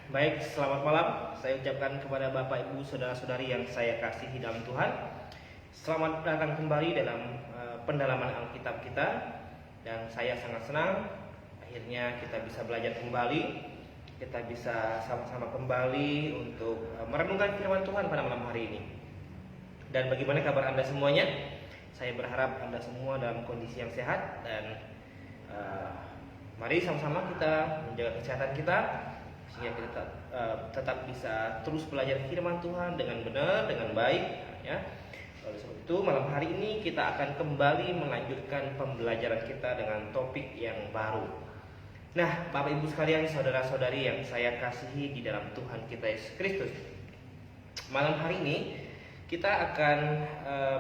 Baik, selamat malam. Saya ucapkan kepada Bapak, Ibu, Saudara-saudari yang saya kasihi dalam Tuhan. Selamat datang kembali dalam pendalaman Alkitab kita. Dan saya sangat senang akhirnya kita bisa belajar kembali. Kita bisa sama-sama kembali untuk merenungkan firman Tuhan pada malam hari ini. Dan bagaimana kabar Anda semuanya? Saya berharap Anda semua dalam kondisi yang sehat. Dan mari sama-sama kita menjaga kesehatan kita, sehingga kita tetap bisa terus belajar firman Tuhan dengan benar, dengan baik, ya. Oleh sebab itu malam hari ini kita akan kembali melanjutkan pembelajaran kita dengan topik yang baru. Nah, Bapak Ibu sekalian, saudara-saudari yang saya kasihi di dalam Tuhan kita Yesus Kristus, malam hari ini kita akan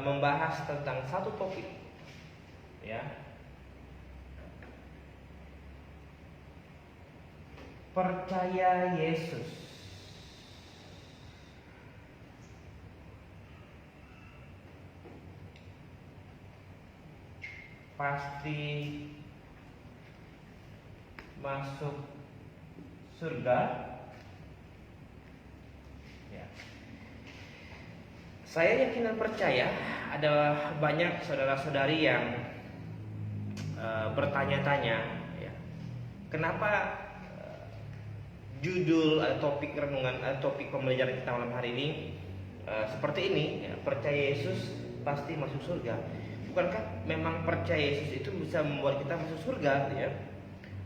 membahas tentang satu topik, ya. Percaya Yesus. Pasti masuk surga. Ya. Saya yakin dan percaya ada banyak saudara-saudari yang bertanya-tanya, ya, kenapa judul topik renungan topik pembelajaran kita malam hari ini seperti ini, ya, percaya Yesus pasti masuk surga. Bukankah memang percaya Yesus itu bisa membuat kita masuk surga, ya?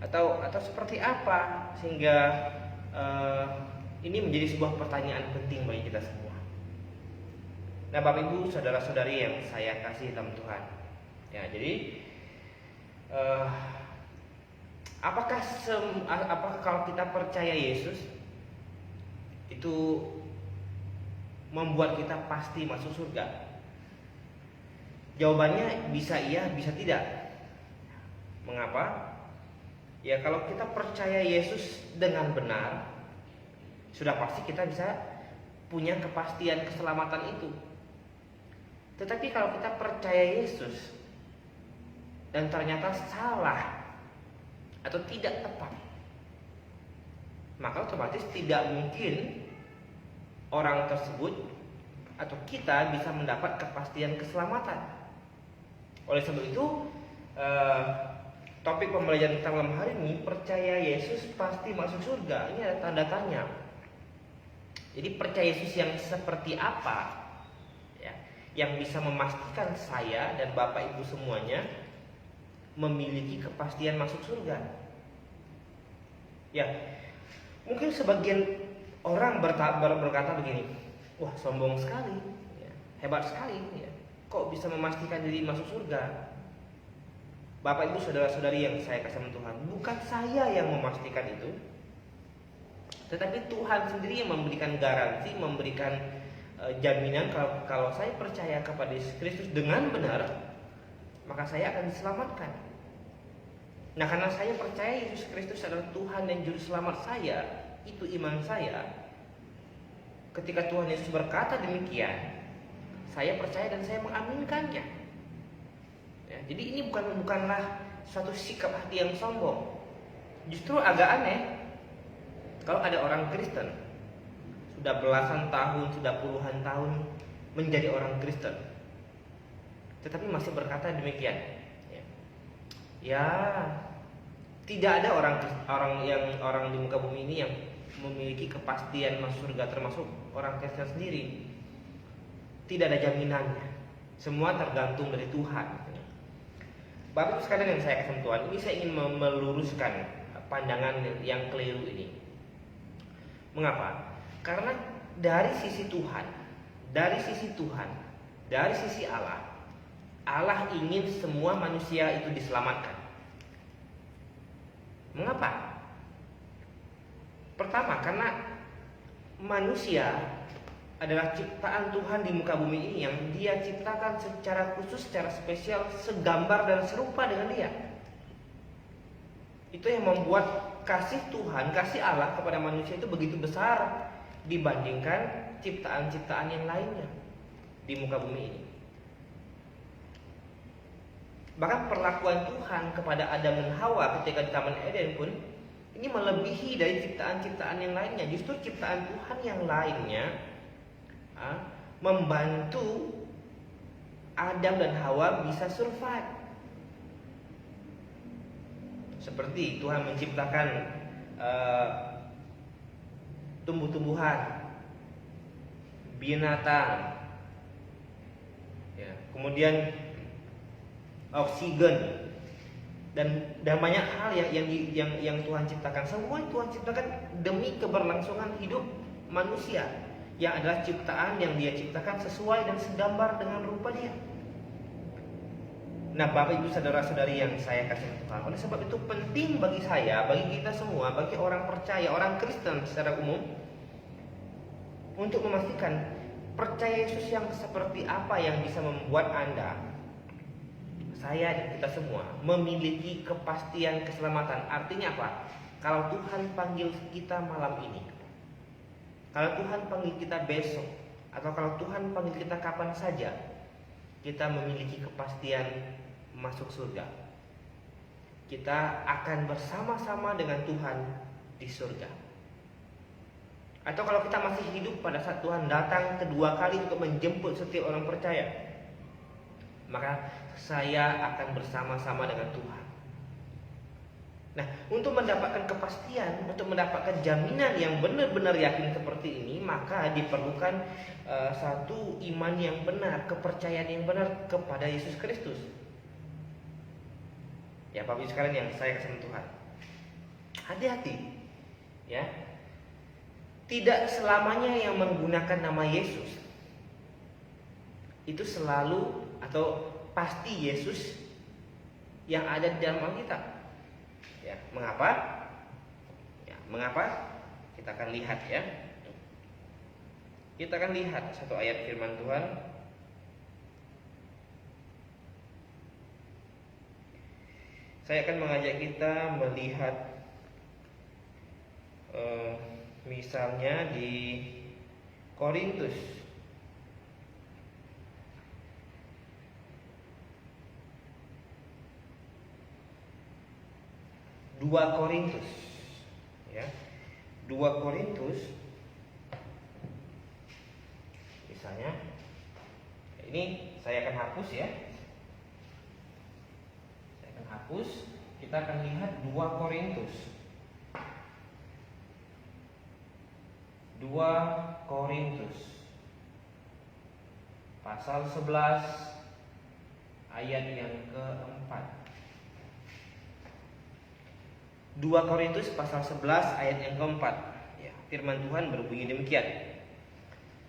Atau seperti apa sehingga ini menjadi sebuah pertanyaan penting bagi kita semua. Nah, Bapak Ibu, saudara-saudari yang saya kasih dalam Tuhan, ya, jadi apakah kalau kita percaya Yesus itu membuat kita pasti masuk surga? Jawabannya bisa iya, bisa tidak. Mengapa? Ya, kalau kita percaya Yesus dengan benar, sudah pasti kita bisa punya kepastian keselamatan itu. Tetapi kalau kita percaya Yesus dan ternyata salah atau tidak tepat, maka otomatis tidak mungkin orang tersebut atau kita bisa mendapat kepastian keselamatan. Oleh sebab itu topik pembelajaran kita malam hari ini, percaya Yesus pasti masuk surga, ini ada tanda tanya. Jadi percaya Yesus yang seperti apa, ya, yang bisa memastikan saya dan Bapak Ibu semuanya memiliki kepastian masuk surga? Ya, mungkin sebagian orang berkata begini, wah, sombong sekali, ya, hebat sekali, ya, kok bisa memastikan diri masuk surga? Bapak Ibu, saudara-saudari yang saya kasih Tuhan, bukan saya yang memastikan itu, tetapi Tuhan sendiri yang memberikan garansi, memberikan jaminan kalau saya percaya kepada Yesus Kristus dengan benar, maka saya akan diselamatkan. Nah, karena saya percaya Yesus Kristus adalah Tuhan dan Juru Selamat saya, itu iman saya. Ketika Tuhan Yesus berkata demikian, saya percaya dan saya mengaminkannya. Ya, jadi ini bukanlah suatu sikap hati yang sombong. Justru agak aneh kalau ada orang Kristen sudah belasan tahun, sudah puluhan tahun menjadi orang Kristen, tetapi masih berkata demikian. Ya, tidak ada orang di muka bumi ini yang memiliki kepastian masuk surga, termasuk orang Kristen sendiri. Tidak ada jaminannya. Semua tergantung dari Tuhan. Bapak sekalian yang saya kasih Tuhan, ini saya ingin meluruskan pandangan yang keliru ini. Mengapa? Karena dari sisi Tuhan, dari sisi Allah ingin semua manusia itu diselamatkan. Mengapa? Pertama, karena manusia adalah ciptaan Tuhan di muka bumi ini yang Dia ciptakan secara khusus, secara spesial, segambar dan serupa dengan Dia. Itu yang membuat kasih Tuhan, kasih Allah kepada manusia itu begitu besar dibandingkan ciptaan-ciptaan yang lainnya di muka bumi ini. Bahkan perlakuan Tuhan kepada Adam dan Hawa ketika di Taman Eden pun Ini melebihi dari ciptaan-ciptaan yang lainnya. Justru ciptaan Tuhan yang lainnya membantu Adam dan Hawa bisa survive. Seperti Tuhan menciptakan tumbuh-tumbuhan, binatang, ya, kemudian oksigen dan banyak hal yang Tuhan ciptakan. Semua Tuhan ciptakan demi keberlangsungan hidup manusia, yang adalah ciptaan yang Dia ciptakan sesuai dan segambar dengan rupa Dia. Nah, Bapak Ibu saudara-saudari yang saya kasih Tuhan, oleh sebab itu penting bagi saya, bagi kita semua, bagi orang percaya, orang Kristen secara umum, untuk memastikan percaya Yesus yang seperti apa yang bisa membuat Anda, saya dan kita semua memiliki kepastian keselamatan. Artinya apa? Kalau Tuhan panggil kita malam ini, kalau Tuhan panggil kita besok, atau kalau Tuhan panggil kita kapan saja, kita memiliki kepastian masuk surga. Kita akan bersama-sama dengan Tuhan di surga. Atau kalau kita masih hidup pada saat Tuhan datang kedua kali untuk menjemput setiap orang percaya, maka saya akan bersama-sama dengan Tuhan. Nah, untuk mendapatkan kepastian, untuk mendapatkan jaminan yang benar-benar yakin seperti ini, maka diperlukan satu iman yang benar, kepercayaan yang benar kepada Yesus Kristus. Ya, Bapak Ibu sekalian yang saya kasih Tuhan, hati-hati, ya. Tidak selamanya yang menggunakan nama Yesus itu selalu atau pasti Yesus yang ada di dalam Alkitab. Ya, mengapa? Ya, mengapa? Kita akan lihat ya. Kita akan lihat satu ayat firman Tuhan. Saya akan mengajak kita melihat misalnya di Korintus 2 Korintus, ya, 2 Korintus, misalnya, ini saya akan hapus ya, saya akan hapus, kita akan lihat 2 Korintus, 2 Korintus, pasal 11 ayat yang keempat. 2 Korintus pasal 11 ayat yang keempat, ya, firman Tuhan berbunyi demikian.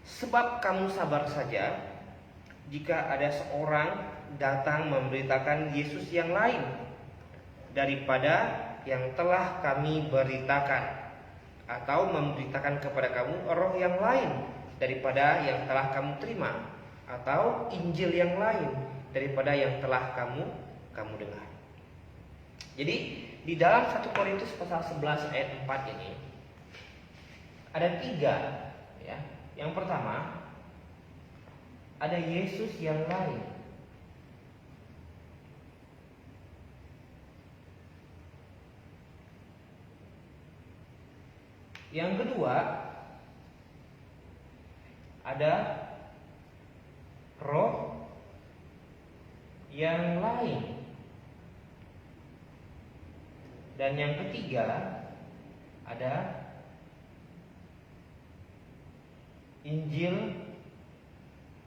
Sebab kamu sabar saja jika ada seorang datang memberitakan Yesus yang lain daripada yang telah kami beritakan, atau memberitakan kepada kamu roh yang lain daripada yang telah kamu terima, atau Injil yang lain daripada yang telah kamu dengar. Jadi di dalam 1 Korintus pasal 11 ayat 4 ini ada 3, ya. Yang pertama, ada Yesus yang lain. Yang kedua, ada roh yang lain. Dan yang ketiga, ada Injil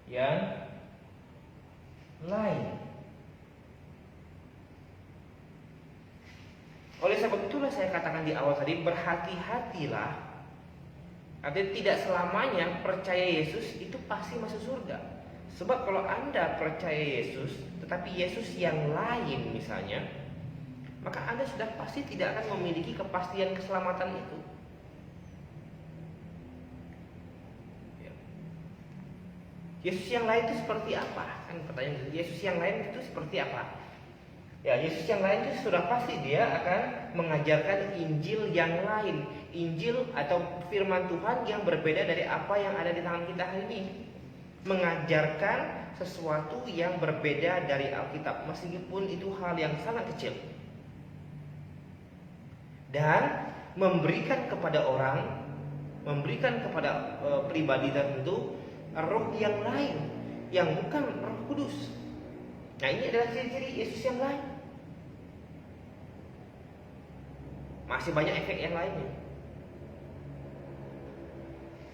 yang lain. Oleh sebab itulah saya katakan di awal tadi, berhati-hatilah. Artinya tidak selamanya percaya Yesus itu pasti masuk surga. Sebab kalau Anda percaya Yesus, tetapi Yesus yang lain misalnya, maka Anda sudah pasti tidak akan memiliki kepastian keselamatan itu. Ya. Yesus yang lain itu seperti apa? Kan pertanyaan, Yesus yang lain itu seperti apa? Ya, Yesus yang lain itu sudah pasti dia akan mengajarkan Injil yang lain, Injil atau firman Tuhan yang berbeda dari apa yang ada di tangan kita hari ini. Mengajarkan sesuatu yang berbeda dari Alkitab, meskipun itu hal yang sangat kecil. dan memberikan kepada orang, memberikan kepada pribadi tertentu roh yang lain yang bukan Roh Kudus. Nah, ini adalah ciri-ciri Yesus yang lain. Masih banyak efek yang lainnya.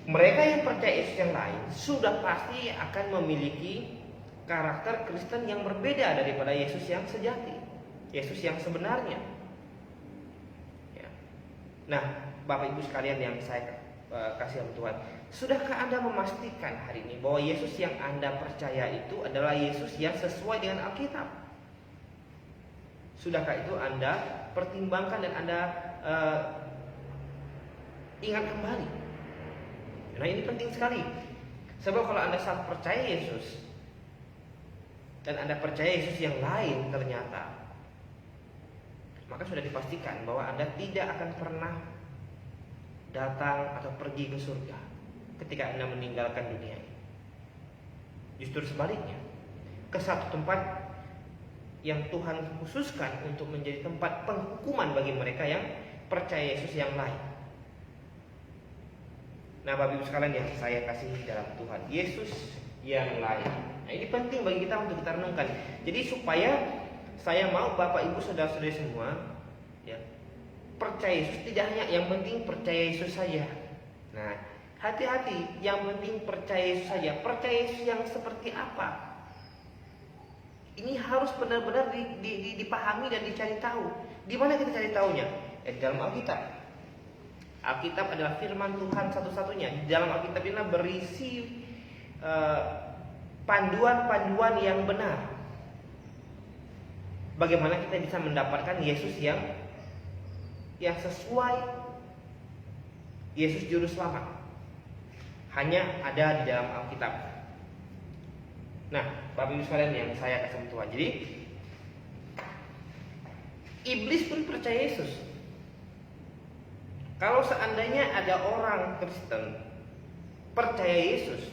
Mereka yang percaya Yesus yang lain sudah pasti akan memiliki karakter Kristen yang berbeda daripada Yesus yang sejati, Yesus yang sebenarnya. Ya. Nah, Bapak Ibu sekalian yang saya kasih Tuhan, sudahkah Anda memastikan hari ini bahwa Yesus yang Anda percaya itu adalah Yesus yang sesuai dengan Alkitab? Sudahkah itu Anda pertimbangkan dan Anda ingat kembali? Nah, ini penting sekali. Sebab kalau Anda salah percaya Yesus dan Anda percaya Yesus yang lain ternyata, maka sudah dipastikan bahwa Anda tidak akan pernah datang atau pergi ke surga ketika Anda meninggalkan dunia ini. Justru sebaliknya, ke satu tempat yang Tuhan khususkan untuk menjadi tempat penghukuman bagi mereka yang percaya Yesus yang lain. Nah, Bapak Ibu sekalian yang saya kasihi dalam Tuhan, Yesus yang lain. Nah, ini penting bagi kita untuk kita renungkan. Jadi supaya saya mau Bapak Ibu saudara-saudari semua ya, percaya Yesus tidak hanya yang penting percaya Yesus saja. Nah, hati-hati, yang penting percaya Yesus saja. Percaya Yesus yang seperti apa? Ini harus benar-benar dipahami dan dicari tahu. Di mana kita cari tahunya? Di dalam Alkitab. Alkitab adalah firman Tuhan satu-satunya. Di dalam Alkitab ini berisi panduan-panduan yang benar. Bagaimana kita bisa mendapatkan Yesus yang sesuai, Yesus juru selamat, hanya ada di dalam Alkitab. Nah, Bapak Ibu sekalian yang saya kasih Tuhan, jadi iblis pun percaya Yesus. Kalau seandainya ada orang Kristen percaya Yesus,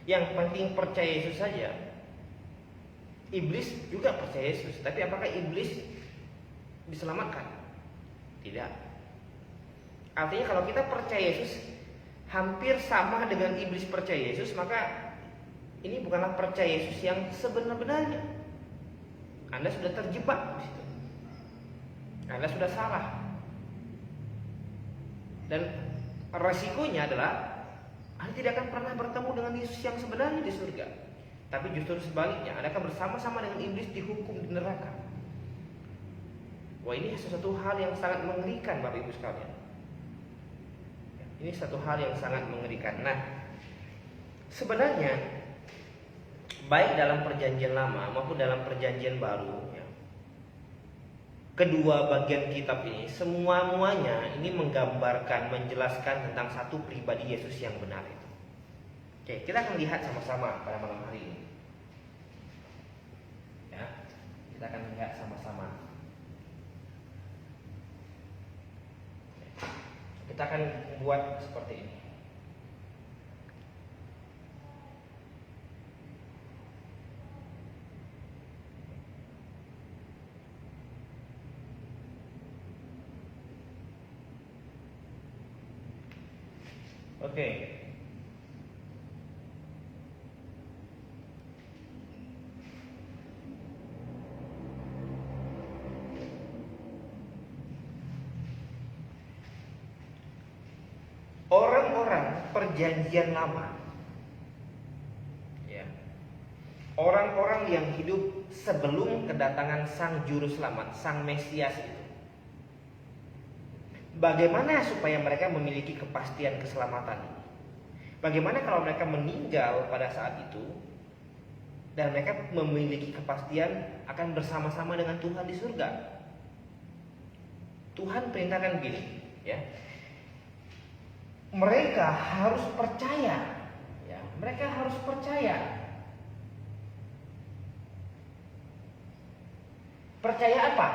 yang penting percaya Yesus saja, iblis juga percaya Yesus. Tapi apakah iblis diselamatkan? Tidak. Artinya kalau kita percaya Yesus hampir sama dengan iblis percaya Yesus, maka ini bukanlah percaya Yesus yang sebenar-benarnya. Anda sudah terjebak di situ. Anda sudah salah. Dan resikonya adalah Anda tidak akan pernah bertemu dengan Yesus yang sebenarnya di surga. Tapi justru sebaliknya, Anda akan bersama-sama dengan iblis dihukum di neraka. Wah, ini sesuatu hal yang sangat mengerikan, Bapak Ibu sekalian. Ini satu hal yang sangat mengerikan. Nah, sebenarnya baik dalam perjanjian lama maupun dalam perjanjian baru, ya, kedua bagian kitab ini semuanya ini menggambarkan, menjelaskan tentang satu pribadi Yesus yang benar itu. Oke, kita akan lihat sama-sama pada malam hari ini. Ya, kita akan lihat sama-sama. Kita akan buat seperti ini. Oke. Orang-orang perjanjian lama, ya, orang-orang yang hidup sebelum kedatangan Sang Juru Selamat, Sang Mesias itu, bagaimana supaya mereka memiliki kepastian keselamatan ini? Bagaimana kalau mereka meninggal pada saat itu dan mereka memiliki kepastian akan bersama-sama dengan Tuhan di surga? Tuhan perintahkan gini, ya. Mereka harus percaya, ya. Mereka harus percaya. Percaya apa?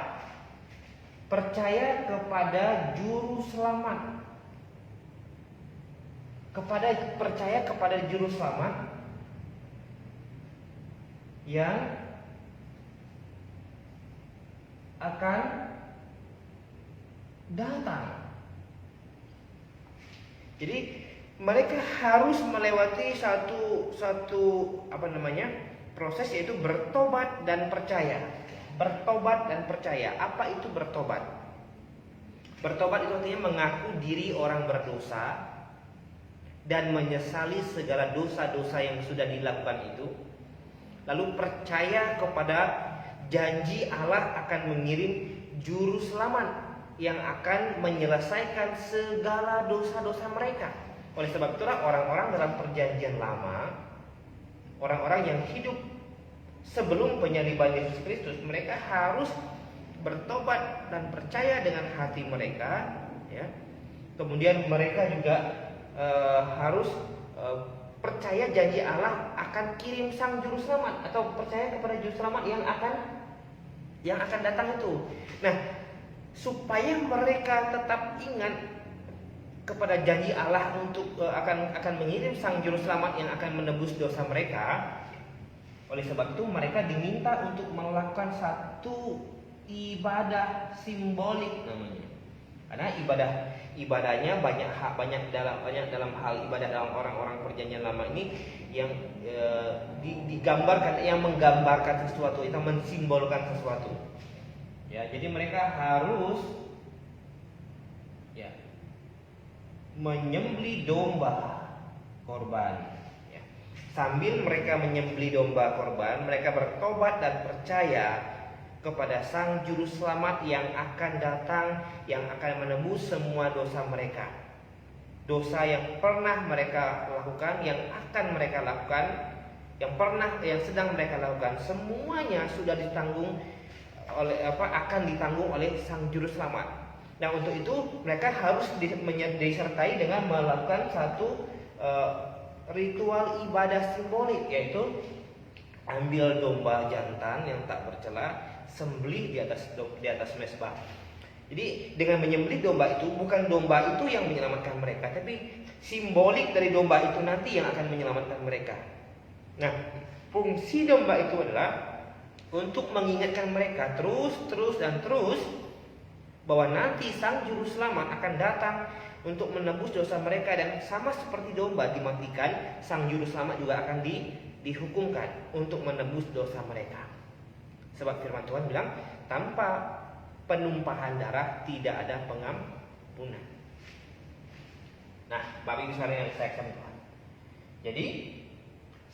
Percaya kepada Juru Selamat. Percaya kepada Juru Selamat yang akan datang. Jadi mereka harus melewati satu proses, yaitu bertobat dan percaya. Bertobat dan percaya. Apa itu bertobat? Bertobat itu artinya mengaku diri orang berdosa dan menyesali segala dosa-dosa yang sudah dilakukan itu. Lalu percaya kepada janji Allah akan mengirim juru selamat yang akan menyelesaikan segala dosa-dosa mereka. Oleh sebab itulah orang-orang dalam perjanjian lama, orang-orang yang hidup sebelum penyaliban Yesus Kristus, mereka harus bertobat dan percaya dengan hati mereka, ya. Kemudian mereka juga harus percaya janji Allah akan kirim sang juru selamat, atau percaya kepada juru selamat yang akan datang itu. Nah, supaya mereka tetap ingat kepada janji Allah untuk akan mengirim sang juru selamat yang akan menebus dosa mereka. Oleh sebab itu mereka diminta untuk melakukan satu ibadah simbolik namanya. Karena ibadahnya banyak dalam hal ibadah dalam orang-orang perjanjian lama ini yang digambarkan, yang menggambarkan sesuatu, itu mensimbolkan sesuatu. Ya, jadi mereka harus menyembelih domba korban. Ya. Sambil mereka menyembelih domba korban, mereka bertobat dan percaya kepada sang juru selamat yang akan datang, yang akan menebus semua dosa mereka. Dosa yang pernah mereka lakukan, yang akan mereka lakukan, yang sedang mereka lakukan, semuanya sudah ditanggung akan ditanggung oleh sang juru selamat. Nah, untuk itu mereka harus disertai dengan melakukan satu ritual ibadah simbolik, yaitu ambil domba jantan yang tak bercela, sembelih di atas mezbah. Jadi dengan menyembelih domba itu, bukan domba itu yang menyelamatkan mereka, tapi simbolik dari domba itu nanti yang akan menyelamatkan mereka. Nah, fungsi domba itu adalah untuk mengingatkan mereka terus bahwa nanti sang juru selamat akan datang untuk menebus dosa mereka, dan sama seperti domba dimatikan, sang juru selamat juga akan dihukumkan untuk menebus dosa mereka. Sebab firman Tuhan bilang, tanpa penumpahan darah tidak ada pengampunan. Nah, Bapak Ibu sekalian yang saya kasih Tuhan. Jadi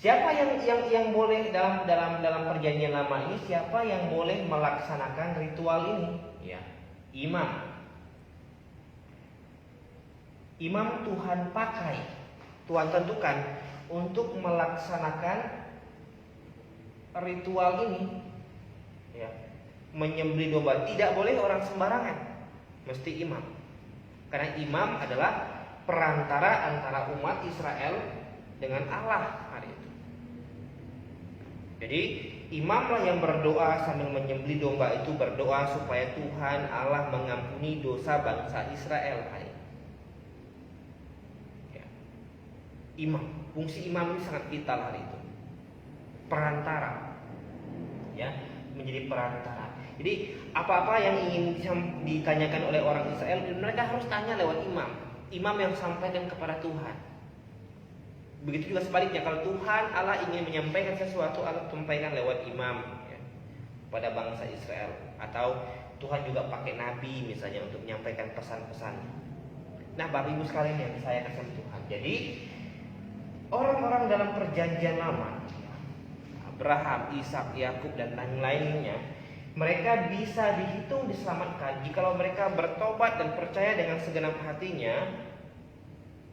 siapa yang boleh dalam perjanjian lama ini, siapa yang boleh melaksanakan ritual ini? Ya, imam. Imam Tuhan pakai, Tuhan tentukan untuk melaksanakan ritual ini. Ya, menyembelih domba tidak boleh orang sembarangan, mesti imam. Karena imam adalah perantara antara umat Israel dengan Allah hari itu. Jadi imamlah yang berdoa sambil menyembelih domba itu, berdoa supaya Tuhan Allah mengampuni dosa bangsa Israel hari itu. Ya. Imam, fungsi imam ini sangat vital hari itu. Perantara, ya, menjadi perantara. Jadi apa-apa yang ingin ditanyakan oleh orang Israel, mereka harus tanya lewat imam. Imam yang sampaikan kepada Tuhan. Begitu juga sebaliknya, kalau Tuhan Allah ingin menyampaikan sesuatu, Allah sampaikan lewat imam, ya, pada bangsa Israel. Atau Tuhan juga pakai nabi misalnya untuk menyampaikan pesan-pesan. Nah, Bapak Ibu sekalian yang saya kasih Tuhan, jadi orang-orang dalam perjanjian lama, Abraham, Ishak, Yakub dan lain-lainnya, mereka bisa dihitung diselamatkan jikalau mereka bertobat dan percaya dengan segenap hatinya,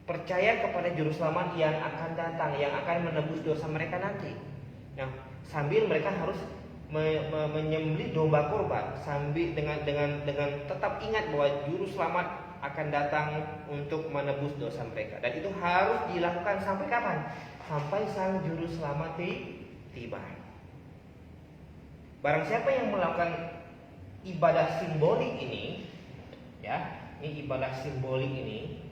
percaya kepada juru selamat yang akan datang, yang akan menebus dosa mereka nanti. Nah, sambil mereka harus menyembelih domba korban, sambil dengan tetap ingat bahwa juru selamat akan datang untuk menebus dosa mereka. Dan itu harus dilakukan sampai kapan? Sampai sang juru selamat tiba. Barang siapa yang melakukan ibadah simbolik ini, ya, ini ibadah simbolik ini,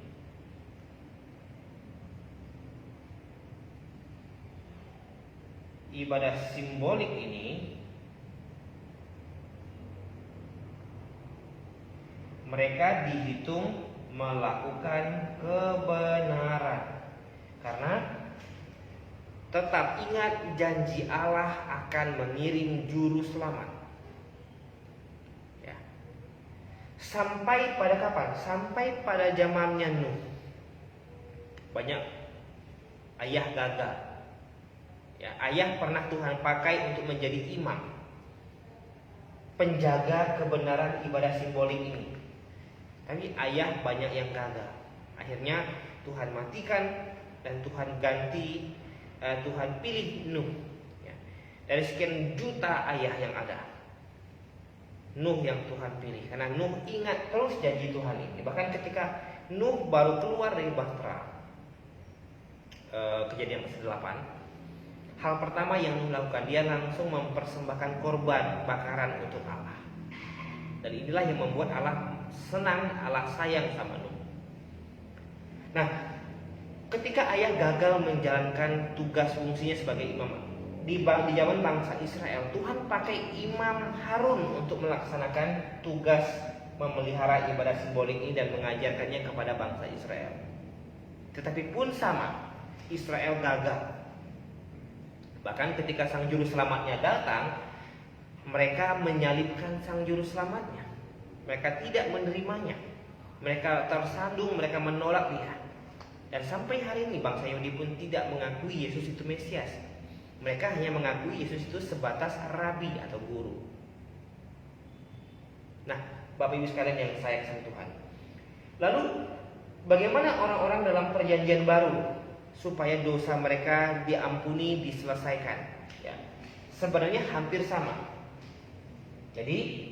mereka dihitung melakukan kebenaran. Karena tetap ingat janji Allah akan mengirim juru selamat. Ya. Sampai pada kapan? Sampai pada zamannya Nuh. Banyak ayah gagal. Ya, ayah pernah Tuhan pakai untuk menjadi imam, penjaga kebenaran ibadah simbolik ini. Tapi ayah banyak yang gagal. Akhirnya Tuhan matikan dan Tuhan ganti, Tuhan pilih Nuh. Ya. Dari sekian juta ayah yang ada, Nuh yang Tuhan pilih. Karena Nuh ingat terus janji Tuhan ini. Bahkan ketika Nuh baru keluar dari bahtera, Kejadian pasal 8, hal pertama yang Nuh lakukan, dia langsung mempersembahkan korban bakaran untuk Allah. Dan inilah yang membuat Allah senang, Allah sayang sama Nuh. Nah, ketika ayah gagal menjalankan tugas fungsinya sebagai imam di zaman bangsa Israel, Tuhan pakai Imam Harun untuk melaksanakan tugas memelihara ibadah simbolik ini dan mengajarkannya kepada bangsa Israel. Tetapi pun sama, Israel gagal. Bahkan ketika sang juru selamatnya datang, mereka menyalibkan sang juru selamatnya. Mereka tidak menerimanya. Mereka tersandung, mereka menolak dia. Dan sampai hari ini bangsa Yahudi pun tidak mengakui Yesus itu Mesias. Mereka hanya mengakui Yesus itu sebatas rabi atau guru. Nah, Bapak Ibu sekalian yang saya kasih Tuhan. Lalu bagaimana orang-orang dalam perjanjian baru supaya dosa mereka diampuni, diselesaikan? Ya, sebenarnya hampir sama. Jadi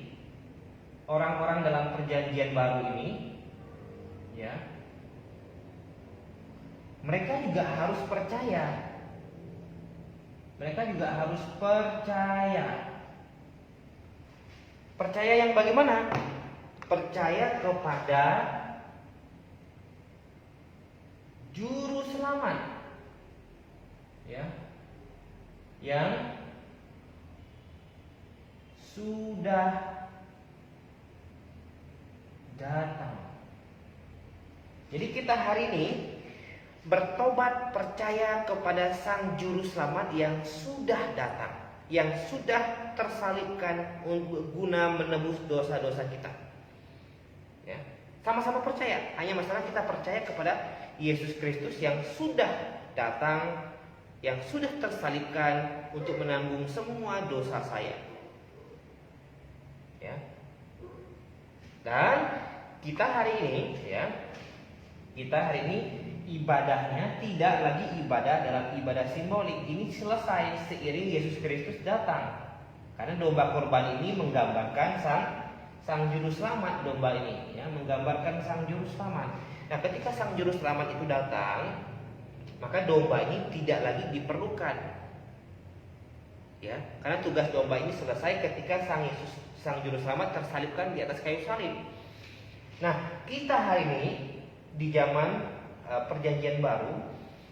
orang-orang dalam perjanjian baru ini, ya, mereka juga harus percaya. Mereka juga harus percaya. Percaya yang bagaimana? Percaya kepada juru selamat, ya, yang sudah datang. Jadi kita hari ini bertobat, percaya kepada sang juru selamat yang sudah datang, yang sudah tersalibkan guna menebus dosa-dosa kita. Ya, sama-sama percaya. Hanya masalah kita percaya kepada Yesus Kristus yang sudah datang, yang sudah tersalibkan untuk menanggung semua dosa saya. Ya. Dan kita hari ini, ya, kita hari ini ibadahnya tidak lagi ibadah dalam ibadah simbolik. Ini selesai seiring Yesus Kristus datang. Karena domba korban ini menggambarkan sang juru selamat. Domba ini, ya, menggambarkan sang juru selamat. Nah, ketika sang juru selamat itu datang, maka domba ini tidak lagi diperlukan. Ya, karena tugas domba ini selesai ketika sang juru selamat tersalibkan di atas kayu salib. Nah, kita hari ini di zaman perjanjian baru,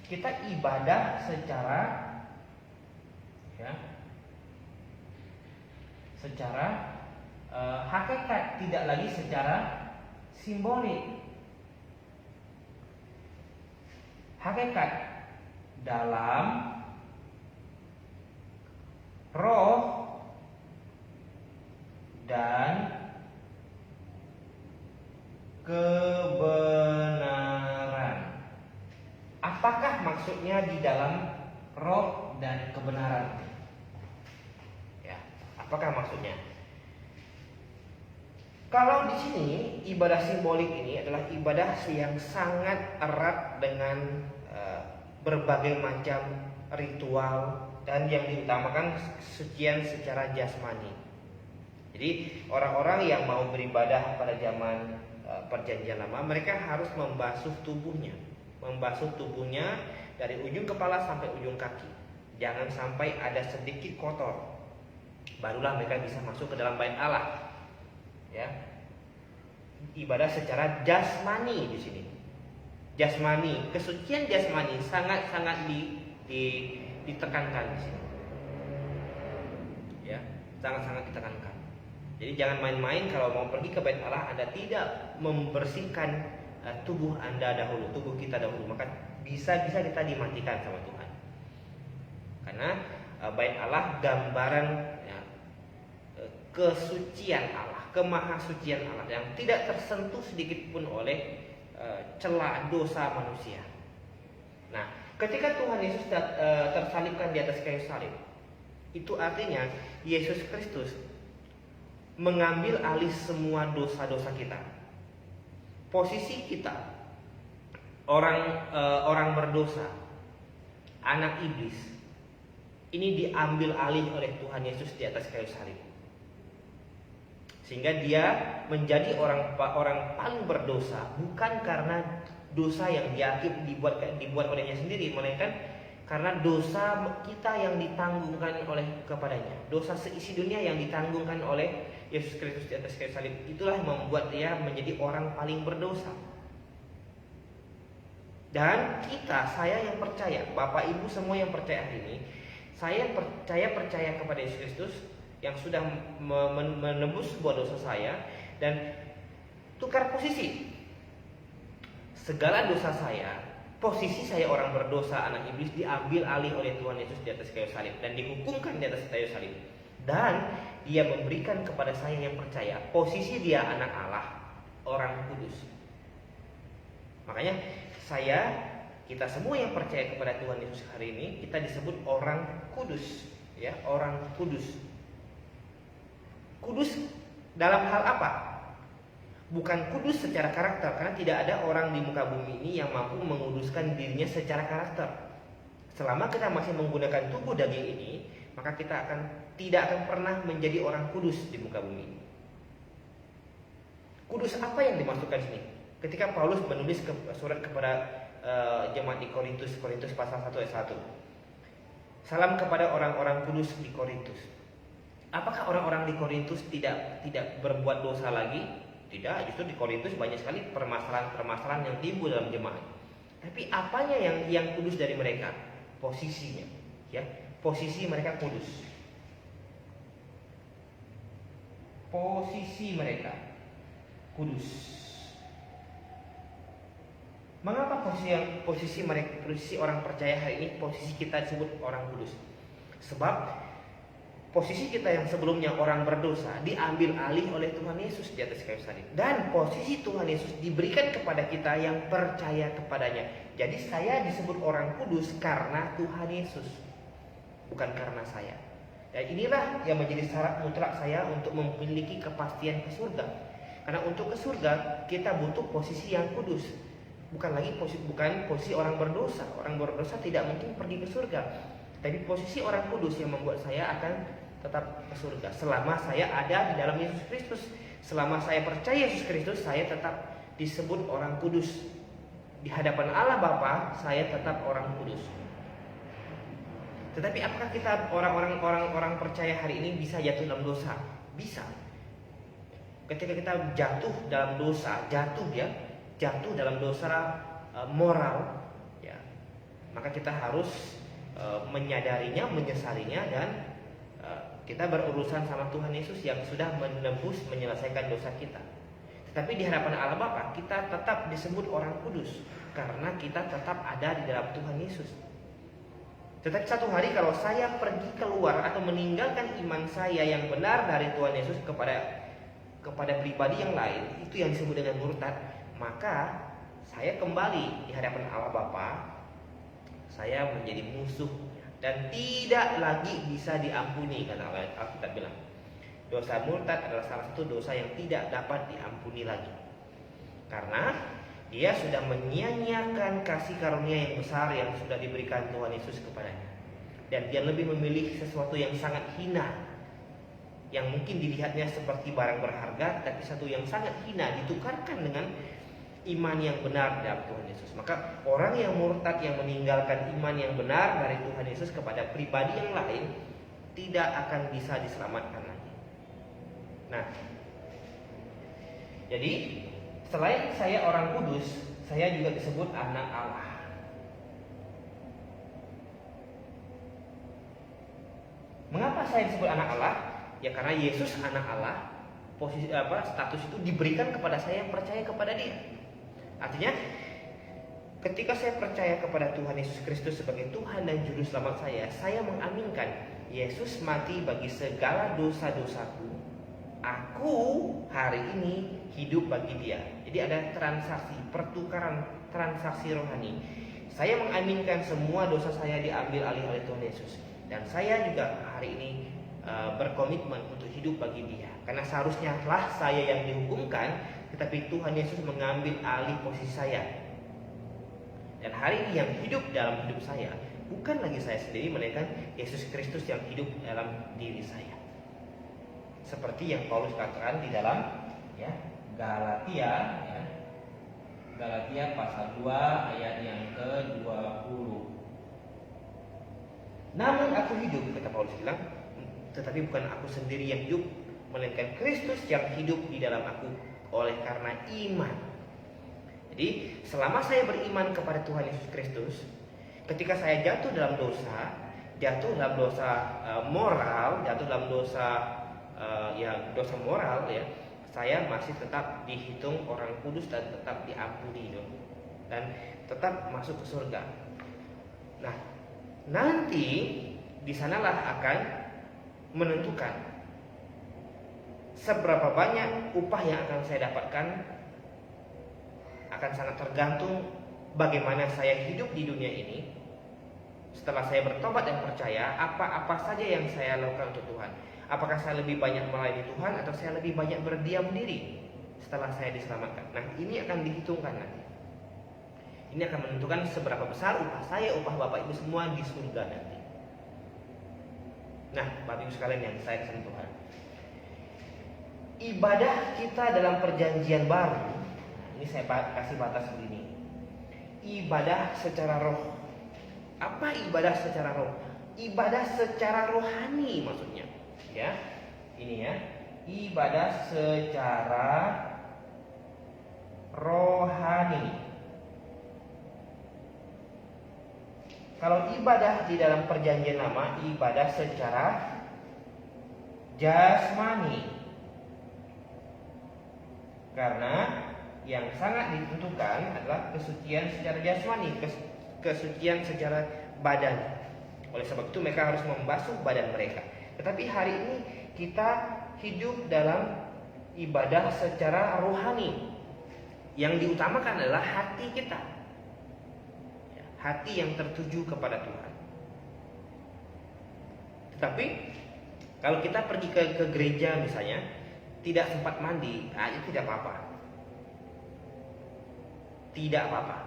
kita ibadah secara, ya, secara hakikat, tidak lagi secara simbolik. Hakikat dalam roh dan kebenaran. Apakah maksudnya di dalam roh dan kebenaran? Ya, apakah maksudnya? Kalau di sini ibadah simbolik ini adalah ibadah yang sangat erat dengan berbagai macam ritual dan yang diutamakan kesucian secara jasmani. Jadi orang-orang yang mau beribadah pada zaman perjanjian lama, mereka harus membasuh tubuhnya dari ujung kepala sampai ujung kaki. Jangan sampai ada sedikit kotor. Barulah mereka bisa masuk ke dalam bait Allah. Ya, ibadah secara jasmani di sini. Jasmani, kesucian jasmani sangat-sangat ditekankan di sini. Ya, sangat-sangat ditekankan. Jadi jangan main-main kalau mau pergi ke bait Allah Anda tidak membersihkan tubuh Anda dahulu, tubuh kita dahulu, maka bisa-bisa kita dimatikan sama Tuhan. Karena bait Allah gambaran ya, kesucian Allah, kemahasucian Allah yang tidak tersentuh sedikit pun oleh celah dosa manusia. Nah, ketika Tuhan Yesus tersalibkan di atas kayu salib, itu artinya Yesus Kristus mengambil alih semua dosa-dosa kita. Posisi kita orang berdosa, anak iblis, ini diambil alih oleh Tuhan Yesus di atas kayu salib. Sehingga dia menjadi orang paling berdosa, bukan karena dosa yang dibuat olehnya sendiri, melainkan karena dosa kita yang ditanggungkan oleh kepadanya. Dosa seisi dunia yang ditanggungkan oleh Yesus Kristus di atas kayu salib. Itulah yang membuat dia menjadi orang paling berdosa. Dan saya yang percaya, Bapak Ibu semua yang percaya hari ini, saya percaya kepada Yesus Kristus yang sudah menebus sebuah dosa saya dan tukar posisi. Segala dosa saya, posisi saya orang berdosa, anak iblis, diambil alih oleh Tuhan Yesus di atas kayu salib dan dihukumkan di atas kayu salib. Dan dia memberikan kepada saya yang percaya, posisi dia anak Allah, orang kudus. Makanya kita semua yang percaya kepada Tuhan Yesus hari ini, kita disebut orang kudus, ya, orang kudus. Kudus dalam hal apa? Bukan kudus secara karakter, karena tidak ada orang di muka bumi ini yang mampu menguduskan dirinya secara karakter. Selama kita masih menggunakan tubuh daging ini, maka kita tidak akan pernah menjadi orang kudus di muka bumi ini. Kudus apa yang dimasukkan sini? Ketika Paulus menulis surat kepada jemaat di Korintus pasal 1 ayat 1. Salam kepada orang-orang kudus di Korintus. Apakah orang-orang di Korintus tidak berbuat dosa lagi? Tidak, justru di Korintus banyak sekali permasalahan-permasalahan yang timbul dalam jemaat. Tapi apanya yang kudus dari mereka? Posisinya, ya. Posisi mereka kudus. Posisi mereka kudus. Mengapa posisi orang percaya hari ini, posisi kita disebut orang kudus? Sebab posisi kita yang sebelumnya orang berdosa diambil alih oleh Tuhan Yesus di atas kayu salib. Dan posisi Tuhan Yesus diberikan kepada kita yang percaya kepadanya. Jadi saya disebut orang kudus karena Tuhan Yesus, bukan karena saya. Dan inilah yang menjadi syarat mutlak saya untuk memiliki kepastian ke surga. Karena untuk ke surga kita butuh posisi yang kudus. Bukan posisi orang berdosa. Orang berdosa tidak mungkin pergi ke surga. Tapi posisi orang kudus yang membuat saya akan tetap ke surga. Selama saya ada di dalam Yesus Kristus, selama saya percaya Yesus Kristus, saya tetap disebut orang kudus. Di hadapan Allah Bapa, saya tetap orang kudus. Tetapi apakah kita orang percaya hari ini bisa jatuh dalam dosa? Bisa. Ketika kita jatuh dalam dosa, jatuh dalam dosa moral, ya, maka kita harus menyadarinya, menyesalinya, dan kita berurusan sama Tuhan Yesus yang sudah menebus, menyelesaikan dosa kita. Tetapi di hadapan Allah Bapa kita tetap disebut orang kudus karena kita tetap ada di dalam Tuhan Yesus. Tetapi satu hari kalau saya pergi keluar atau meninggalkan iman saya yang benar dari Tuhan Yesus kepada pribadi yang lain, itu yang disebut dengan murtad, maka saya kembali di hadapan Allah Bapa, saya menjadi musuh dan tidak lagi bisa diampuni, karena Alkitab bilang dosa murtad adalah salah satu dosa yang tidak dapat diampuni lagi, karena dia sudah menyia-nyiakan kasih karunia yang besar yang sudah diberikan Tuhan Yesus kepadanya. Dan dia lebih memilih sesuatu yang sangat hina, yang mungkin dilihatnya seperti barang berharga, tapi satu yang sangat hina ditukarkan dengan iman yang benar dalam Tuhan Yesus. Maka orang yang murtad yang meninggalkan iman yang benar dari Tuhan Yesus kepada pribadi yang lain tidak akan bisa diselamatkan lagi. Nah, jadi selain saya orang kudus, saya juga disebut anak Allah. Mengapa saya disebut anak Allah? Ya karena Yesus anak Allah, status itu diberikan kepada saya yang percaya kepada Dia. Artinya ketika saya percaya kepada Tuhan Yesus Kristus sebagai Tuhan dan Juru Selamat saya mengaminkan Yesus mati bagi segala dosa-dosaku. Aku hari ini hidup bagi Dia. Jadi ada transaksi, pertukaran transaksi rohani. Saya mengaminkan semua dosa saya diambil alih oleh Tuhan Yesus. Dan saya juga hari ini berkomitmen untuk hidup bagi Dia. Karena seharusnya lah saya yang dihukumkan, tetapi Tuhan Yesus mengambil alih posisi saya. Dan hari ini yang hidup dalam hidup saya bukan lagi saya sendiri, melainkan Yesus Kristus yang hidup dalam diri saya. Seperti yang Paulus katakan di dalam Galatia, Galatia pasal 2 ayat yang ke-20. Namun aku hidup, kata Paulus bilang, tetapi bukan aku sendiri yang hidup, melainkan Kristus yang hidup di dalam aku oleh karena iman. Jadi selama saya beriman kepada Tuhan Yesus Kristus, ketika saya jatuh dalam dosa moral, jatuh dalam dosa moral ya, saya masih tetap dihitung orang kudus dan tetap diampuni dan tetap masuk ke surga. Nah, nanti di sanalah akan menentukan seberapa banyak upah yang akan saya dapatkan. Akan sangat tergantung bagaimana saya hidup di dunia ini. Setelah saya bertobat dan percaya, apa saja yang saya lakukan untuk Tuhan. Apakah saya lebih banyak melayani Tuhan atau saya lebih banyak berdiam diri setelah saya diselamatkan. Nah, ini akan dihitungkan nanti. Ini akan menentukan seberapa besar upah saya, upah Bapak Ibu semua di surga nanti. Nah, Bapak Ibu sekalian yang saya kasih Tuhan, ibadah kita dalam perjanjian baru, ini saya kasih batas begini. Ibadah secara roh. Apa ibadah secara roh? Ibadah secara rohani maksudnya. Ya. Ini ya. Ibadah secara rohani. Kalau ibadah di dalam perjanjian lama, ibadah secara jasmani. Karena yang sangat ditentukan adalah kesucian secara jasmani, kesucian secara badan. Oleh sebab itu mereka harus membasuh badan mereka. Tetapi hari ini kita hidup dalam ibadah secara rohani. Yang diutamakan adalah hati kita, hati yang tertuju kepada Tuhan. Tetapi kalau kita pergi ke gereja misalnya, tidak sempat mandi, itu tidak apa-apa. Tidak apa-apa.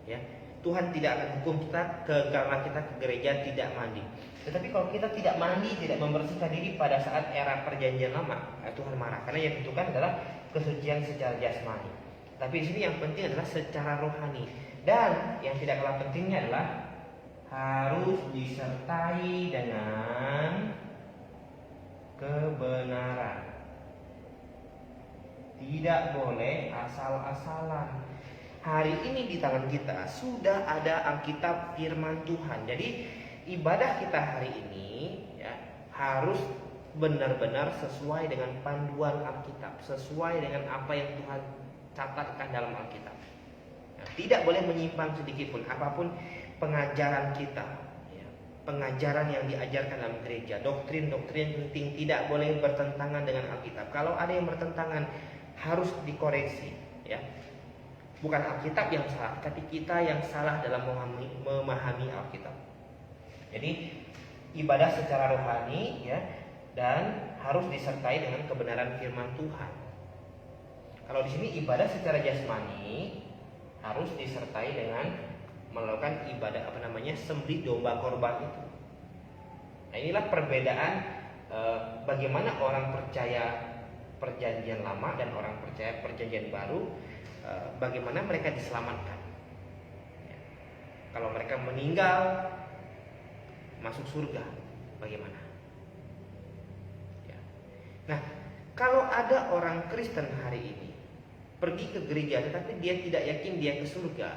Ya, Tuhan tidak akan hukum kita karena kita ke gereja tidak mandi. Tetapi kalau kita tidak mandi, tidak membersihkan diri pada saat era perjanjian lama, Tuhan marah. Karena yang ditentukan adalah kesucian secara jasmani. Tapi di sini yang penting adalah secara rohani. Dan yang tidak kalah pentingnya adalah harus disertai dengan kebenaran. Tidak boleh asal-asalan. Hari ini di tangan kita sudah ada Alkitab firman Tuhan. Jadi ibadah kita hari ini ya, harus benar-benar sesuai dengan panduan Alkitab, sesuai dengan apa yang Tuhan catatkan dalam Alkitab. Nah, tidak boleh menyimpang sedikit pun apapun pengajaran kita, ya, pengajaran yang diajarkan dalam gereja, doktrin-doktrin penting tidak boleh bertentangan dengan Alkitab. Kalau ada yang bertentangan harus dikoreksi, ya. Bukan Alkitab yang salah, tapi kita yang salah dalam memahami Alkitab. Jadi ibadah secara rohani ya, dan harus disertai dengan kebenaran firman Tuhan. Kalau di sini ibadah secara jasmani harus disertai dengan melakukan ibadah sembelih domba korban itu. Nah, inilah perbedaan bagaimana orang percaya perjanjian lama dan orang percaya perjanjian baru. Bagaimana mereka diselamatkan ya. Kalau mereka meninggal masuk surga bagaimana ya. Nah, kalau ada orang Kristen hari ini pergi ke gereja tetapi dia tidak yakin dia ke surga,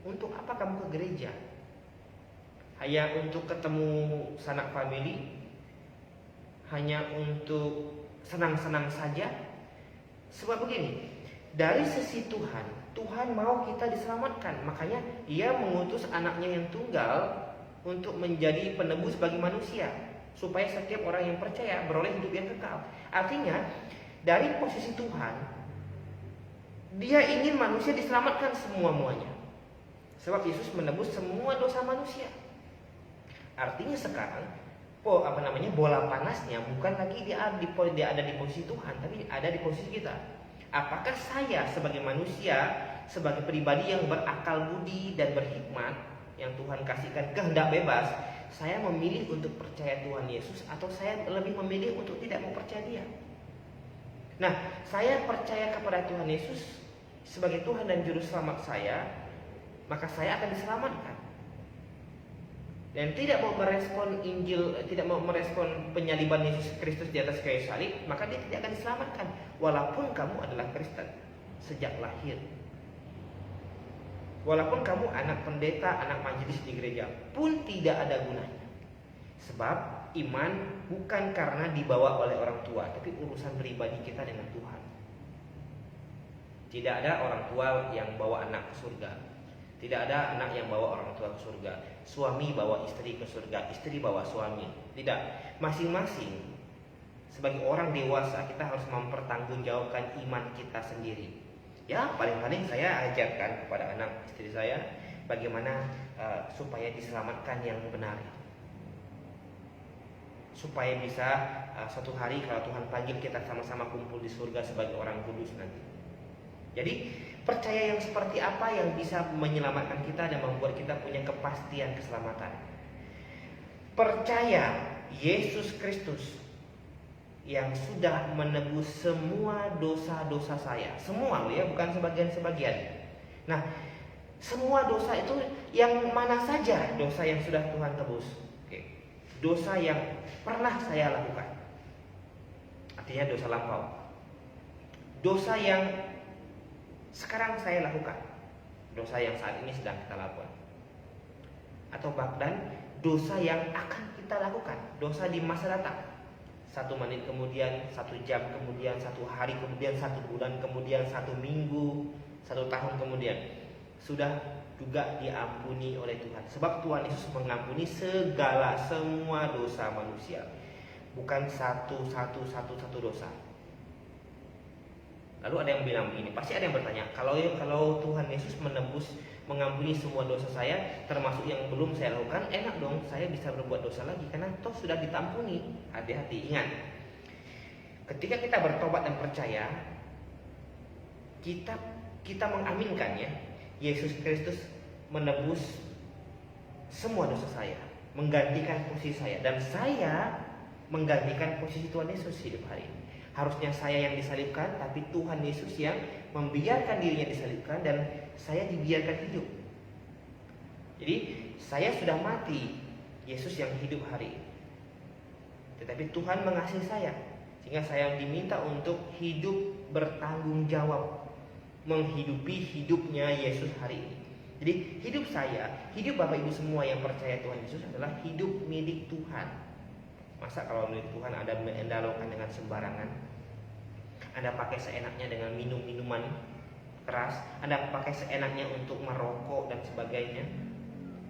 untuk apa kamu ke gereja? Hanya untuk ketemu sanak famili? Hanya untuk senang-senang saja. Sebab begini, dari sisi Tuhan, Tuhan mau kita diselamatkan. Makanya Ia mengutus anaknya yang tunggal untuk menjadi penebus bagi manusia, supaya setiap orang yang percaya beroleh hidup yang kekal. Artinya, dari posisi Tuhan, Dia ingin manusia diselamatkan semua-muanya. Sebab Yesus menebus semua dosa manusia. Artinya sekarang, bola panasnya bukan lagi dia ada di posisi Tuhan, tapi ada di posisi kita. Apakah saya sebagai manusia, sebagai pribadi yang berakal budi dan berhikmat, yang Tuhan kasihkan kehendak bebas, saya memilih untuk percaya Tuhan Yesus, atau saya lebih memilih untuk tidak mau percaya Dia? Nah, saya percaya kepada Tuhan Yesus sebagai Tuhan dan Juru Selamat saya, maka saya akan diselamatkan. Dan tidak mau merespon Injil, tidak mau merespon penyaliban Yesus Kristus di atas kayu salib, maka dia tidak akan diselamatkan. Walaupun kamu adalah Kristen sejak lahir, walaupun kamu anak pendeta, anak majelis di gereja, pun tidak ada gunanya. Sebab iman bukan karena dibawa oleh orang tua, tapi urusan pribadi kita dengan Tuhan. Tidak ada orang tua yang bawa anak ke surga. Tidak ada anak yang bawa orang tua ke surga. Suami bawa istri ke surga, istri bawa suami. Tidak. Masing-masing sebagai orang dewasa kita harus mempertanggungjawabkan iman kita sendiri. Ya, paling-paling saya ajarkan kepada anak istri saya bagaimana supaya diselamatkan yang benar. Supaya bisa suatu hari kalau Tuhan panggil kita sama-sama kumpul di surga sebagai orang kudus nanti. Jadi percaya yang seperti apa yang bisa menyelamatkan kita dan membuat kita punya kepastian keselamatan? Percaya Yesus Kristus yang sudah menebus semua dosa-dosa saya. Semua loh ya, bukan sebagian-sebagian. Nah, semua dosa itu yang mana saja dosa yang sudah Tuhan tebus? Oke. Dosa yang pernah saya lakukan, artinya dosa lampau. Dosa yang sekarang saya lakukan, dosa yang saat ini sedang kita lakukan, atau bahkan dosa yang akan kita lakukan, dosa di masa datang. 1 menit kemudian, 1 jam kemudian, 1 hari kemudian, 1 bulan kemudian, 1 minggu, 1 tahun kemudian, sudah juga diampuni oleh Tuhan. Sebab Tuhan Yesus mengampuni semua dosa manusia, bukan satu dosa. Lalu ada yang bilang begini, pasti ada yang bertanya, kalau Tuhan Yesus mengampuni semua dosa saya, termasuk yang belum saya lakukan, enak dong, saya bisa berbuat dosa lagi karena toh sudah ditampuni. Hati-hati, ingat, ketika kita bertobat dan percaya, kita mengaminkan ya, Yesus Kristus menebus semua dosa saya, menggantikan posisi saya, dan saya menggantikan posisi Tuhan Yesus hidup hari ini. Harusnya saya yang disalibkan, tapi Tuhan Yesus yang membiarkan dirinya disalibkan dan saya dibiarkan hidup. Jadi saya sudah mati, Yesus yang hidup hari ini. Tetapi Tuhan mengasihi saya, sehingga saya diminta untuk hidup bertanggung jawab, menghidupi hidupnya Yesus hari ini. Jadi hidup saya, hidup Bapak Ibu semua yang percaya Tuhan Yesus adalah hidup milik Tuhan. Masa kalau milik Tuhan Anda mendalaukan dengan sembarangan? Anda pakai seenaknya dengan minum-minuman keras, Anda pakai seenaknya untuk merokok dan sebagainya.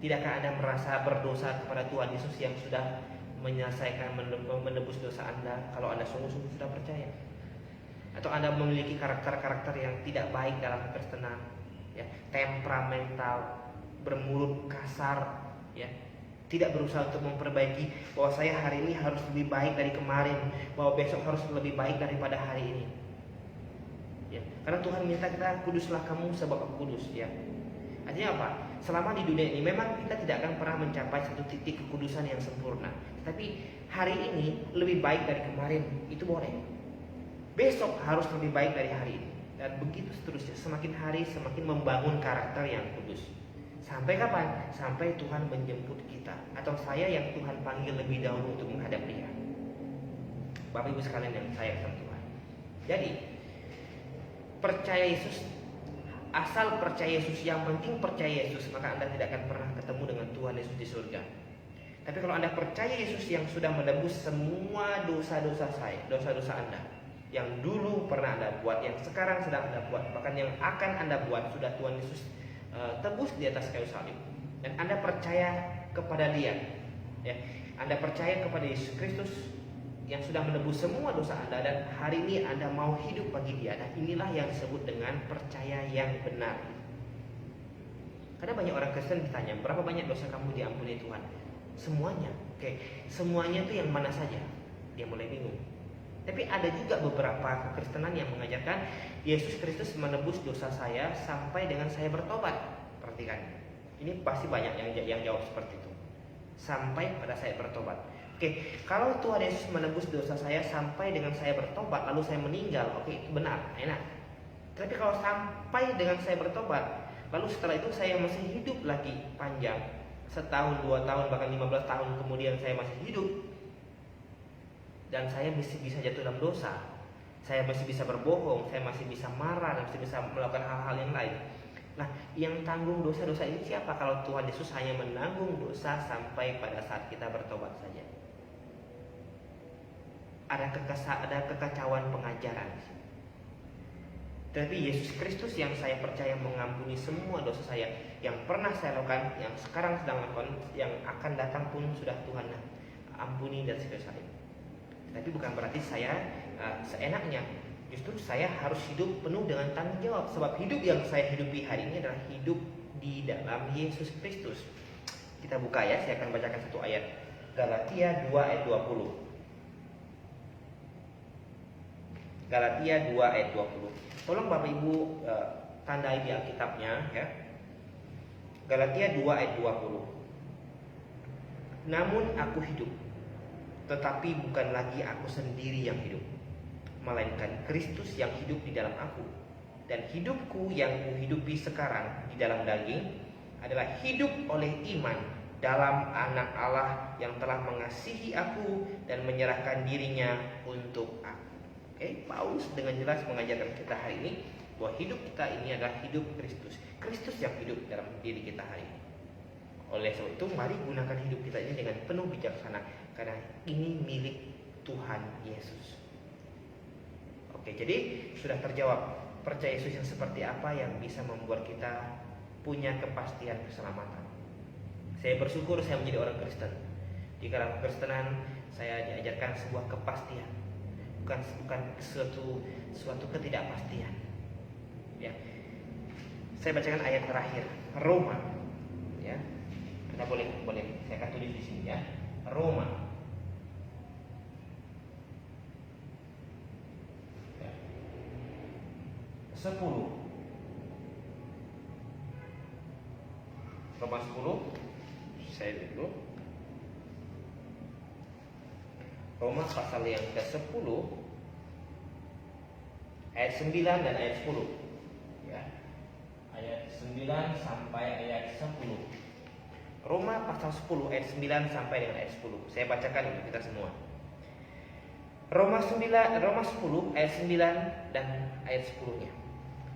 Tidakkah Anda merasa berdosa kepada Tuhan Yesus yang sudah menyelesaikan menebus dosa Anda kalau Anda sungguh-sungguh sudah percaya? Atau Anda memiliki karakter-karakter yang tidak baik dalam kekristenan, ya, temperamental, bermulut kasar, ya, tidak berusaha untuk memperbaiki bahwa saya hari ini harus lebih baik dari kemarin, bahwa besok harus lebih baik daripada hari ini. Ya, karena Tuhan minta kita, kuduslah kamu sebab aku kudus. Ya, artinya apa? Selama di dunia ini memang kita tidak akan pernah mencapai satu titik kekudusan yang sempurna. Tapi hari ini lebih baik dari kemarin, itu boleh. Besok harus lebih baik dari hari ini, dan begitu seterusnya. Semakin hari semakin membangun karakter yang kudus. Sampai kapan? Sampai Tuhan menjemput kita, atau saya yang Tuhan panggil lebih dahulu untuk menghadap Dia. Bapak Ibu sekalian yang saya sama Tuhan. Jadi percaya Yesus, asal percaya Yesus, yang penting percaya Yesus, maka Anda tidak akan pernah ketemu dengan Tuhan Yesus di surga. Tapi kalau Anda percaya Yesus yang sudah menebus semua dosa-dosa saya, dosa-dosa Anda, yang dulu pernah Anda buat, yang sekarang sedang Anda buat, bahkan yang akan Anda buat, sudah Tuhan Yesus tebus di atas kayu salib. Dan Anda percaya kepada Dia, ya. Anda percaya kepada Yesus Kristus yang sudah menebus semua dosa Anda, dan hari ini Anda mau hidup bagi Dia. Dan inilah yang disebut dengan percaya yang benar. Karena banyak orang Kristen ditanya, berapa banyak dosa kamu diampuni Tuhan? Semuanya. Oke, semuanya itu yang mana saja? Dia mulai bingung. Tapi ada juga beberapa kekristenan yang mengajarkan Yesus Kristus menebus dosa saya sampai dengan saya bertobat. Perhatikan, ini pasti banyak yang jawab seperti itu. Sampai pada saya bertobat. Oke, kalau Tuhan Yesus menebus dosa saya sampai dengan saya bertobat, lalu saya meninggal, oke, itu benar, enak. Tapi kalau sampai dengan saya bertobat, lalu setelah itu saya masih hidup lagi panjang, setahun, 2 tahun, bahkan 15 tahun kemudian saya masih hidup, dan saya masih bisa jatuh dalam dosa, saya masih bisa berbohong, saya masih bisa marah, dan masih bisa melakukan hal-hal yang lain. Nah, yang tanggung dosa-dosa ini siapa kalau Tuhan Yesus hanya menanggung dosa sampai pada saat kita bertobat saja? Ada kekacauan pengajaran. Tapi Yesus Kristus yang saya percaya mengampuni semua dosa saya, yang pernah saya lakukan, yang sekarang sedang lakukan, yang akan datang pun sudah Tuhan ampuni dan selesai. Tapi bukan berarti saya seenaknya. Justru saya harus hidup penuh dengan tanggung jawab. Sebab hidup yang saya hidupi hari ini adalah hidup di dalam Yesus Kristus. Kita buka ya, saya akan bacakan satu ayat. Galatia 2 ayat 20. Galatia 2 ayat 20. Tolong Bapak Ibu tandai di Alkitabnya ya. Galatia 2 ayat 20. Namun aku hidup, tetapi bukan lagi aku sendiri yang hidup, melainkan Kristus yang hidup di dalam aku. Dan hidupku yang kuhidupi sekarang di dalam daging adalah hidup oleh iman dalam Anak Allah yang telah mengasihi aku dan menyerahkan dirinya untuk aku. Oke, Paulus dengan jelas mengajarkan kita hari ini bahwa hidup kita ini adalah hidup Kristus. Kristus yang hidup dalam diri kita hari ini. Oleh sebab itu, mari gunakan hidup kita ini dengan penuh bijaksana, karena ini milik Tuhan Yesus. Oke, jadi sudah terjawab, percaya Yesus yang seperti apa yang bisa membuat kita punya kepastian keselamatan. Saya bersyukur saya menjadi orang Kristen. Di dalam kekristenan saya diajarkan sebuah kepastian, bukan suatu ketidakpastian. Ya, saya bacakan ayat terakhir, Roma. Ya, kita boleh, saya akan tulis di sini ya, Roma. Ya. 10. Roma 10. Saya dulu. Roma pasal yang ke-10 ayat 9 dan ayat 10. Ya. Ayat 9 sampai ayat 10. Roma pasal 10 ayat 9 sampai dengan ayat 10. Saya bacakan untuk kita semua. Roma 10 ayat 9 dan ayat 10-nya.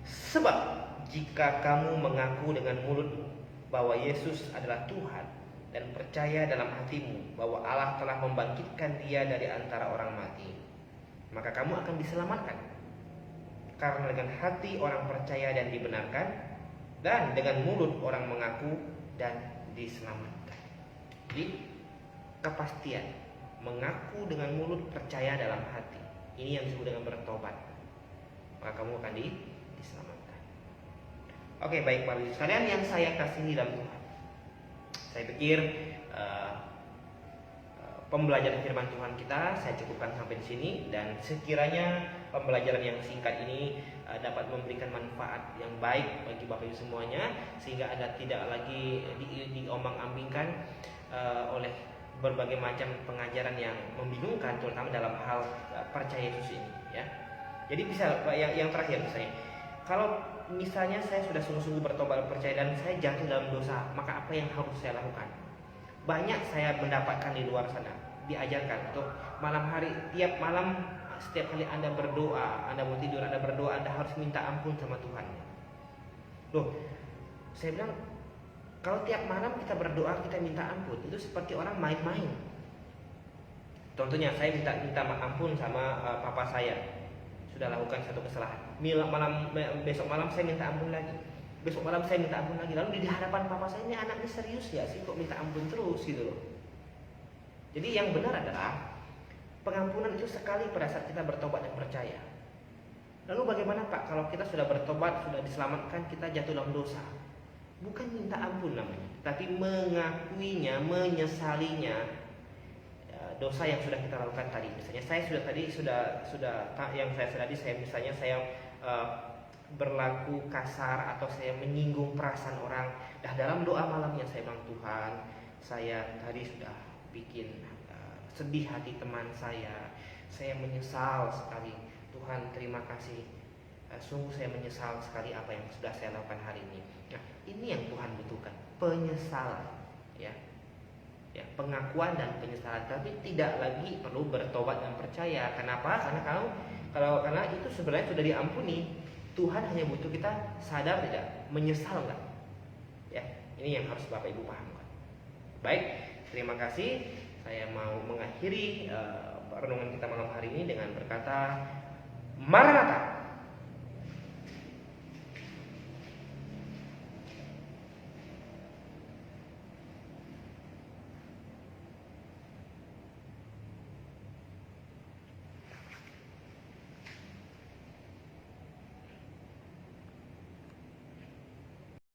Sebab jika kamu mengaku dengan mulutmu bahwa Yesus adalah Tuhan dan percaya dalam hatimu bahwa Allah telah membangkitkan Dia dari antara orang mati, maka kamu akan diselamatkan. Karena dengan hati orang percaya dan dibenarkan, dan dengan mulut orang mengaku dan diselamatkan. Jadi kepastian, mengaku dengan mulut, percaya dalam hati, ini yang disebut dengan bertobat, maka kamu akan diselamatkan. Oke, baik Bapak Ibu sekalian yang saya kasihi dalam Tuhan, saya pikir pembelajaran firman Tuhan kita saya cukupkan sampai di sini, dan sekiranya pembelajaran yang singkat ini dapat memberikan manfaat yang baik bagi Bapak Ibu semuanya, sehingga Anda tidak lagi diombang-ambingkan oleh berbagai macam pengajaran yang membingungkan, terutama dalam hal percaya Yesus ini ya. Jadi bisa yang terakhir misalnya, kalau misalnya saya sudah sungguh-sungguh bertobat percaya dan saya jatuh dalam dosa, maka apa yang harus saya lakukan? Banyak saya mendapatkan di luar sana diajarkan untuk malam hari, tiap malam, setiap kali Anda berdoa, Anda mau tidur, Anda berdoa, Anda harus minta ampun sama Tuhan. Loh, saya bilang Kalau tiap malam kita berdoa, kita minta ampun, itu seperti orang main-main. Contohnya saya minta ampun sama papa saya, sudah lakukan satu kesalahan. Besok malam saya minta ampun lagi. Besok malam saya minta ampun lagi. Lalu di hadapan papa saya, ini anak ini serius ya sih kok minta ampun terus gitu loh. Jadi yang benar adalah pengampunan itu sekali pada saat kita bertobat dan percaya. Lalu bagaimana Pak kalau kita sudah bertobat, sudah diselamatkan, kita jatuh dalam dosa? Bukan minta ampun namanya, tapi mengakuinya, menyesalinya dosa yang sudah kita lakukan tadi. Misalnya saya berlaku kasar atau saya menyinggung perasaan orang. Dalam doa malamnya saya bilang, Tuhan, saya tadi sudah bikin sedih hati teman saya menyesal sekali. Tuhan terima kasih, sungguh saya menyesal sekali apa yang sudah saya lakukan hari ini. Nah, ini yang Tuhan butuhkan, penyesalan, ya, pengakuan dan penyesalan. Tapi tidak lagi perlu bertobat dan percaya. Kenapa? Karena itu sebenarnya sudah diampuni. Tuhan hanya butuh kita sadar tidak, menyesal enggak. Ya, ini yang harus Bapak Ibu pahamkan. Baik, terima kasih. Saya mau mengakhiri renungan kita malam hari ini dengan berkata, Maranatha.